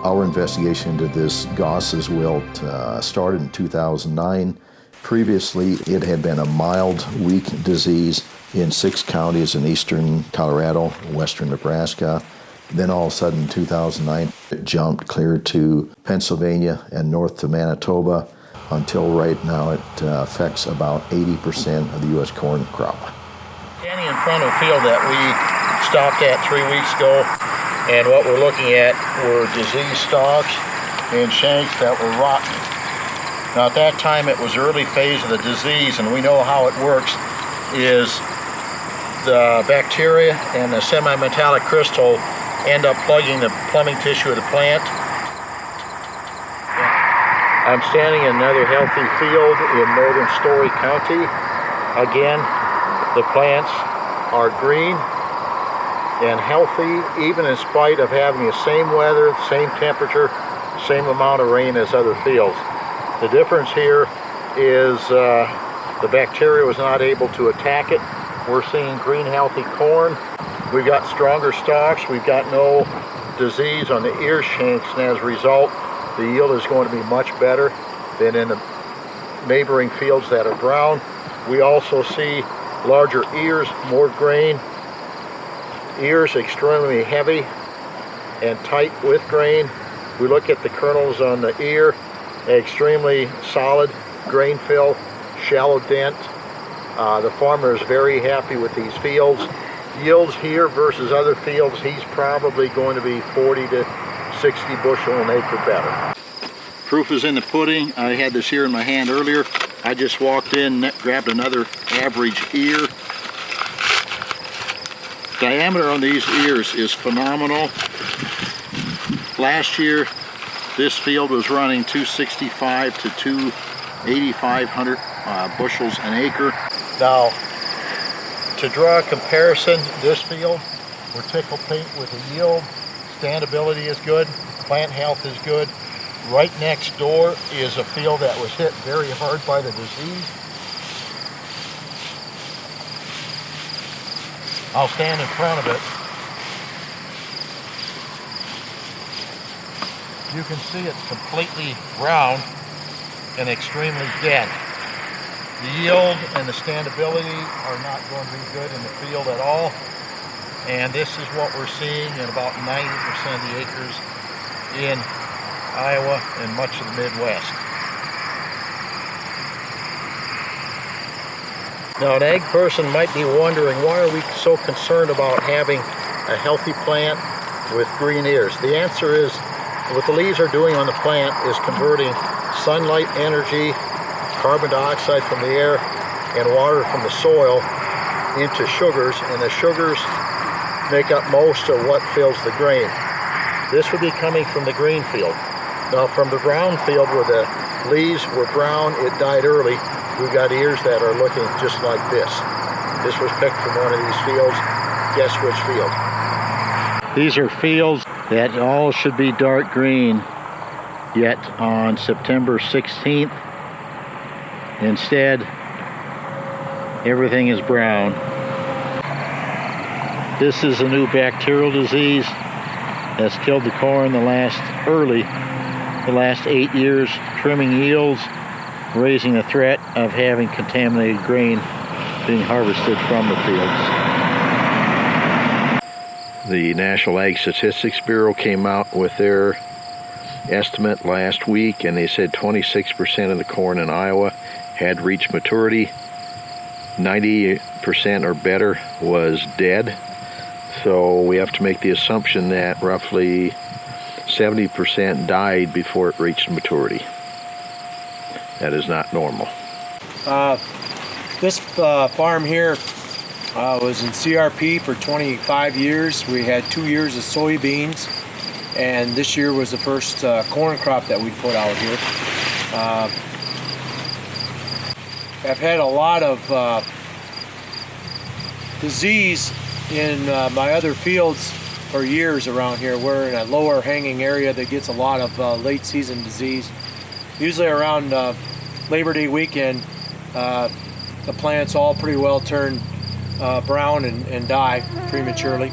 Our investigation into this Goss's wilt started in 2009. Previously, it had been a mild, weak disease in 6 counties in eastern Colorado, western Nebraska. Then all of a sudden, in 2009, it jumped clear to Pennsylvania and north to Manitoba, until right now it affects about 80% of the U.S. corn crop. Standing in front of a field that we stopped at 3 weeks ago, and what we're looking at were diseased stalks and shanks that were rotten. Now at that time it was early phase of the disease, and we know how it works is the bacteria and the semi-metallic crystal end up plugging the plumbing tissue of the plant. I'm standing in another healthy field in northern Story County. Again, the plants are green and healthy, even in spite of having the same weather, same temperature, same amount of rain as other fields. The difference here is the bacteria was not able to attack it. We're seeing green, healthy corn. We've got stronger stalks. We've got no disease on the ear shanks, and as a result, the yield is going to be much better than in the neighboring fields that are brown. We also see larger ears, more grain. Ears extremely heavy and tight with grain. We look at the kernels on the ear, extremely solid grain fill, shallow dent. The farmer is very happy with these fields. Yields here versus other fields, he's probably going to be 40 to 60 bushel an acre better. Proof is in the pudding. I had this here in my hand earlier. I just walked in, grabbed another average ear. Diameter on these ears is phenomenal. Last year, this field was running 265 to 2,800 bushels an acre. Now, to draw a comparison, this field, we're tickle pink with the yield, standability is good, plant health is good. Right next door is a field that was hit very hard by the disease. I'll stand in front of it. You can see it's completely brown and extremely dead. The yield and the standability are not going to be good in the field at all. And this is what we're seeing in about 90% of the acres in Iowa and much of the Midwest. Now an ag person might be wondering, why are we so concerned about having a healthy plant with green ears? The answer is, what the leaves are doing on the plant is converting sunlight energy, carbon dioxide from the air, and water from the soil into sugars, and the sugars make up most of what fills the grain. This would be coming from the green field. Now from the brown field where the leaves were brown, it died early. We've got ears that are looking just like this. This was picked from one of these fields. Guess which field? These are fields that all should be dark green, yet on September 16th, instead, everything is brown. This is a new bacterial disease that's killed the corn the last 8 years, trimming yields, raising the threat of having contaminated grain being harvested from the fields. The National Ag Statistics Bureau came out with their estimate last week, and they said 26% of the corn in Iowa had reached maturity. 90% or better was dead. So we have to make the assumption that roughly 70% died before it reached maturity. That is not normal. This farm here was in CRP for 25 years. We had 2 years of soybeans, and this year was the first corn crop that we put out here. I've had a lot of disease in my other fields for years around here. We're in a lower hanging area that gets a lot of late season disease. Usually around Labor Day weekend, the plants all pretty well turn brown and die prematurely.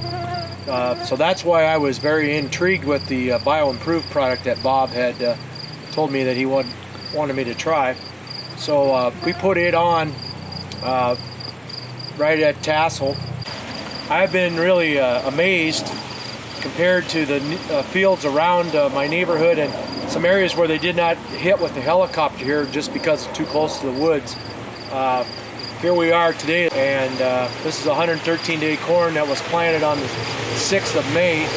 So that's why I was very intrigued with the BioEmpruv product that Bob had told me that he wanted me to try. So we put it on right at tassel. I've been really amazed compared to the fields around my neighborhood and some areas where they did not hit with the helicopter here just because it's too close to the woods. Here we are today, and this is 113-day corn that was planted on the 6th of May.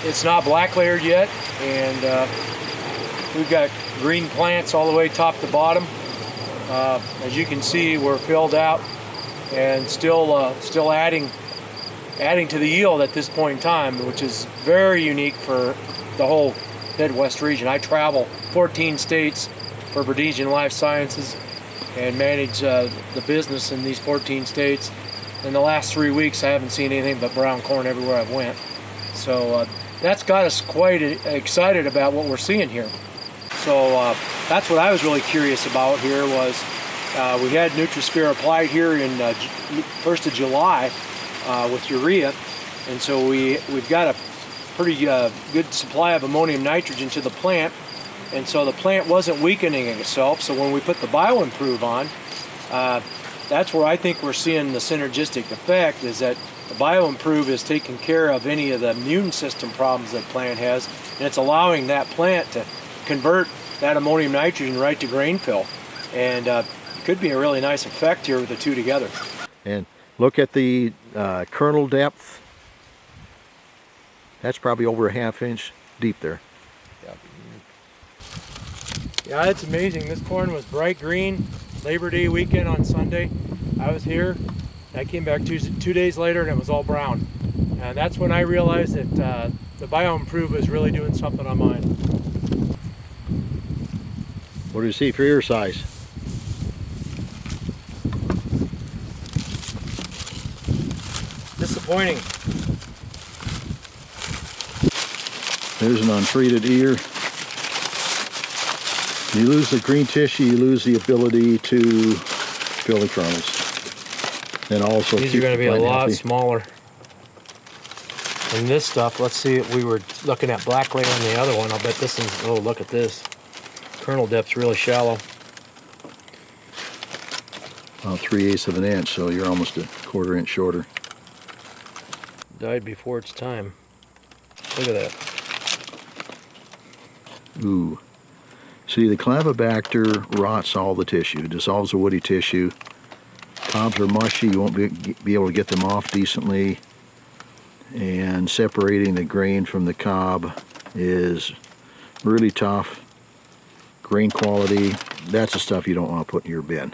It's not black layered yet, and we've got green plants all the way top to bottom. As you can see, we're filled out and still adding to the yield at this point in time, which is very unique for the whole Midwest region. I travel 14 states for Berdesian Life Sciences and manage the business in these 14 states. In the last 3 weeks, I haven't seen anything but brown corn everywhere I've went. So that's got us quite excited about what we're seeing here. So that's what I was really curious about here was we had Nutrisphere applied here in 1st of July with urea, and so we've got a pretty good supply of ammonium nitrogen to the plant, and so the plant wasn't weakening itself. So when we put the BioEmpruv on, that's where I think we're seeing the synergistic effect, is that the BioEmpruv is taking care of any of the immune system problems that plant has, and it's allowing that plant to convert that ammonium nitrogen right to grain fill, and it could be a really nice effect here with the two together. And look at the kernel depth. That's probably over a ½ inch deep there. Yeah, it's amazing. This corn was bright green Labor Day weekend on Sunday. I was here. I came back 2 days later and it was all brown. And that's when I realized that the BioEmpruv is really doing something on mine. What do you see for ear size? Disappointing. There's an untreated ear. You lose the green tissue, you lose the ability to fill the kernels. And also these are going to be a lot smaller. And this stuff, let's see, we were looking at black layer on the other one. I'll bet this one's, oh, look at this. Kernel depth's really shallow. About 3/8 of an inch, so you're almost a ½ inch shorter. Died before its time. Look at that. Ooh. See, the clavibacter rots all the tissue, dissolves the woody tissue. Cobs are mushy, you won't be able to get them off decently. And separating the grain from the cob is really tough. Grain quality, that's the stuff you don't want to put in your bin.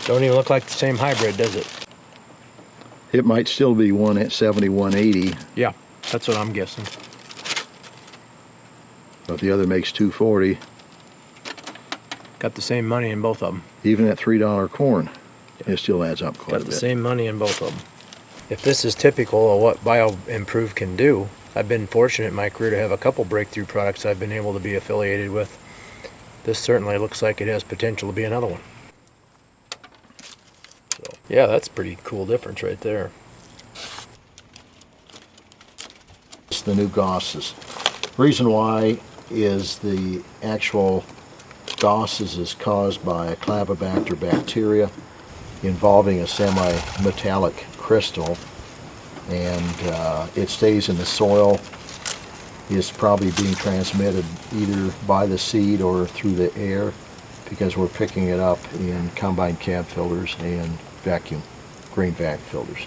Don't even look like the same hybrid, does it? It might still be 170, 180. Yeah, that's what I'm guessing. But the other makes 240. Got the same money in both of them. Even at $3 corn, it still adds up quite a bit. Got the same money in both of them. If this is typical of what BioEmpruv can do, I've been fortunate in my career to have a couple breakthrough products I've been able to be affiliated with. This certainly looks like it has potential to be another one. So, yeah, that's a pretty cool difference right there. It's the new Gosses. Reason why is the actual Gosses is caused by a clavibacter bacteria involving a semi-metallic crystal, and it stays in the soil. It's probably being transmitted either by the seed or through the air, because we're picking it up in combine cab filters and grain vac filters.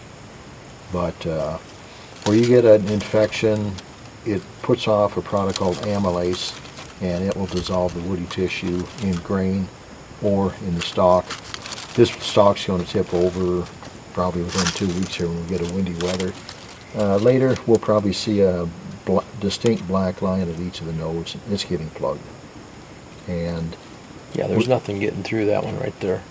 But where you get an infection, it puts off a product called amylase, and it will dissolve the woody tissue in grain or in the stalk. This stalk's going to tip over probably within 2 weeks here when we get a windy weather. Later, we'll probably see a distinct black line at each of the nodes. It's getting plugged. And yeah, there's nothing getting through that one right there.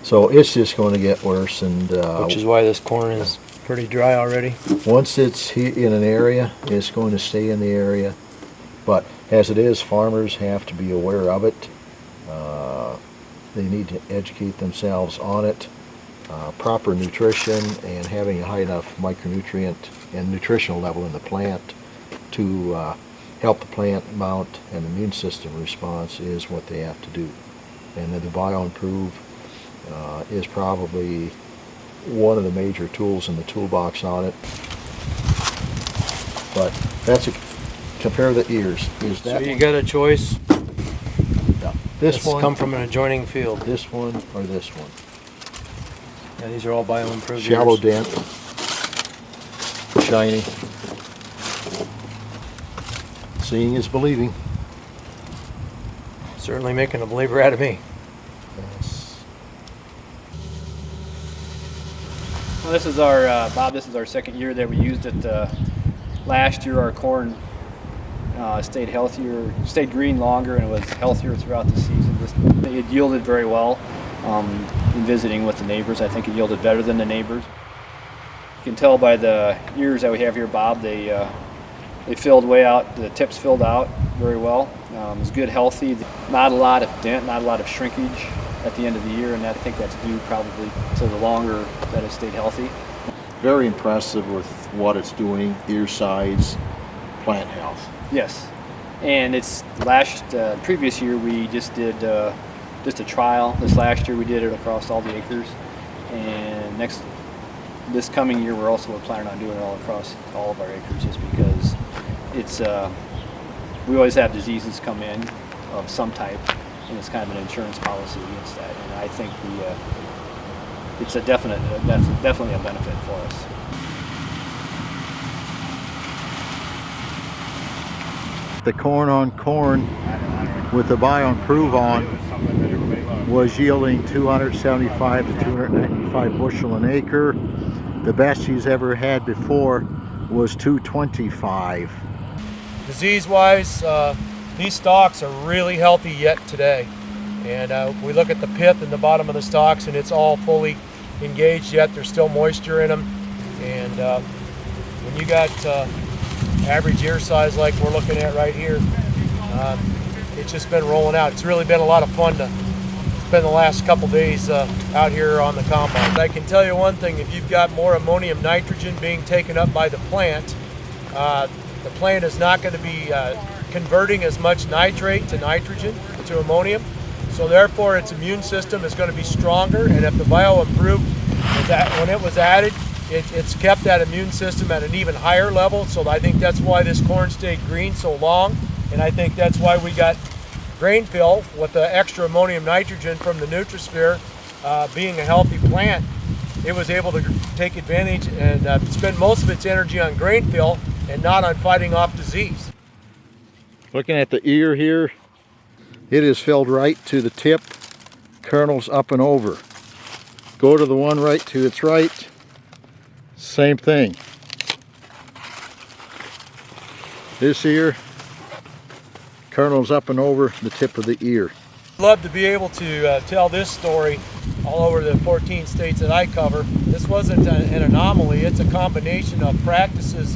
so it's just going to get worse. And Which is why this corn is pretty dry already. once it's in an area, it's going to stay in the area. But as it is, farmers have to be aware of it. They need to educate themselves on it. Proper nutrition and having a high enough micronutrient and nutritional level in the plant to help the plant mount an immune system response is what they have to do. And then the BioEmpruv is probably one of the major tools in the toolbox on it. But that's compare the ears. Is that So you got a choice. yeah. This Let's one, come from an adjoining field. this one, or this one? Yeah, these are all BioEmpruv Shallow ears. dent, shiny. Seeing is believing. Certainly making a believer out of me. Yes. Well, this is our Bob. This is our second year that we used it. Last year, our corn stayed healthier, stayed green longer, and it was healthier throughout the season. It yielded very well. In visiting with the neighbors, I think it yielded better than the neighbors. You can tell by the ears that we have here, Bob. They filled way out. The tips filled out very well. It was good, healthy. Not a lot of dent, not a lot of shrinkage at the end of the year, and I think that's due probably to the longer that it stayed healthy. Very impressive with what it's doing, ear size, plant health. This. And it's previous year we just did just a trial. This last year we did it across all the acres, and this coming year we're planning on doing it all across all of our acres, just because it's we always have diseases come in of some type, and it's kind of an insurance policy against that. And I think it's definitely a benefit for us. The corn on corn with the BioEmpruv on was yielding 275 to 295 bushel an acre. The best he's ever had before was 225. Disease-wise, these stalks are really healthy yet today. And we look at the pith in the bottom of the stalks, and it's all fully engaged yet. There's still moisture in them. And when you got average ear size like we're looking at right here, it's just been rolling out. It's really been a lot of fun to spend the last couple days out here on the compound. I can tell you one thing: if you've got more ammonium nitrogen being taken up by the plant is not going to be converting as much nitrate to nitrogen to ammonium, so therefore its immune system is going to be stronger. And if the BioEmpruv, when it was added, it's kept that immune system at an even higher level. So I think that's why this corn stayed green so long, and I think that's why we got grain fill with the extra ammonium nitrogen from the Nutrisphere. Being a healthy plant, it was able to take advantage and spend most of its energy on grain fill and not on fighting off disease. Looking at the ear here, it is filled right to the tip, kernels up and over. Go to the one right to its right, same thing. This ear, kernels up and over the tip of the ear. Love to be able to tell this story all over the 14 states that I cover. This wasn't an anomaly, it's a combination of practices.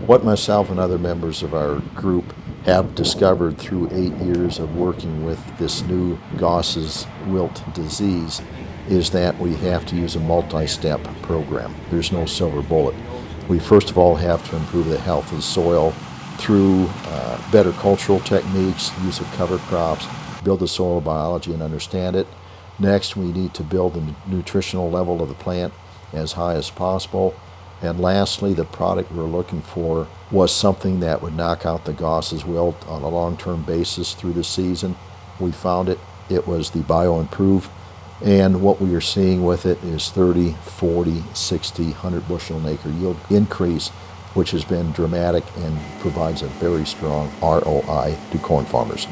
What myself and other members of our group have discovered through 8 years of working with this new Goss's wilt disease is that we have to use a multi-step program. There's no silver bullet. We first of all have to improve the health of the soil through better cultural techniques, use of cover crops, build the soil biology and understand it. Next, we need to build the nutritional level of the plant as high as possible. And lastly, the product we're looking for was something that would knock out the Goss's wilt on a long-term basis through the season. We found it. It was the BioEmpruv. And what we are seeing with it is 30, 40, 60, 100 bushel an acre yield increase, which has been dramatic and provides a very strong ROI to corn farmers.